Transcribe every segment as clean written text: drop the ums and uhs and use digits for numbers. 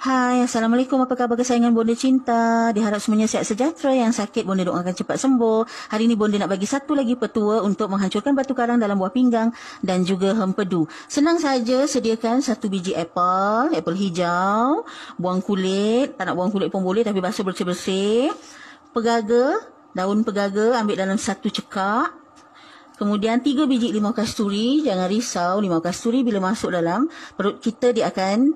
Hai, Assalamualaikum. Apa khabar kesayangan Bonda cinta? Diharap semuanya sihat sejahtera. Yang sakit, Bonda doakan cepat sembuh. Hari ini Bonda nak bagi satu lagi petua untuk menghancurkan batu karang dalam buah pinggang dan juga hempedu. Senang saja, sediakan satu biji apple hijau. Buang kulit. Tak nak buang kulit pun boleh, tapi basuh bersih-bersih. Pegaga, daun pegaga ambil dalam satu cekak. Kemudian 3 biji limau kasturi. Jangan risau, limau kasturi bila masuk dalam perut kita dia akan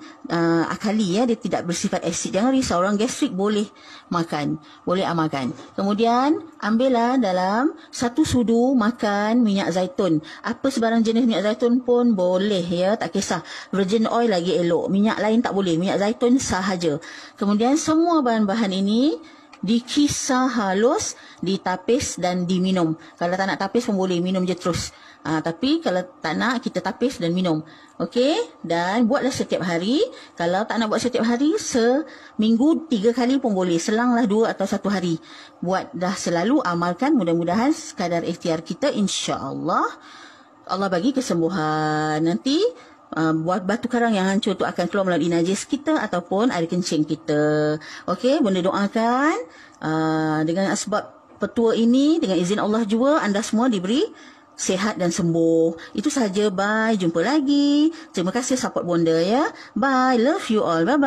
akali, ya, dia tidak bersifat asid. Jangan risau, orang gastrik boleh makan, boleh amalkan. Kemudian ambillah dalam 1 sudu makan minyak zaitun. Apa sebarang jenis minyak zaitun pun boleh, ya, tak kisah. Virgin oil lagi elok, minyak lain tak boleh, minyak zaitun sahaja. Kemudian semua bahan-bahan ini dikisar halus, ditapis dan diminum. Kalau tak nak tapis pun boleh, minum je terus. Tapi kalau tak nak, kita tapis dan minum. Okey? Dan buatlah setiap hari. Kalau tak nak buat setiap hari, seminggu 3 kali pun boleh. Selanglah 2 atau 1 hari. Buat dah selalu, amalkan. Mudah-mudahan sekadar ikhtiar kita, insya-Allah Allah bagi kesembuhan. Nanti buat batu karang yang hancur tu akan keluar melalui najis kita ataupun air kencing kita. Okey, Bonda doakan dengan sebab petua ini, dengan izin Allah juga, anda semua diberi sihat dan sembuh. Itu sahaja. Bye. Jumpa lagi. Terima kasih support Bonda, ya. Bye. Love you all. Bye-bye.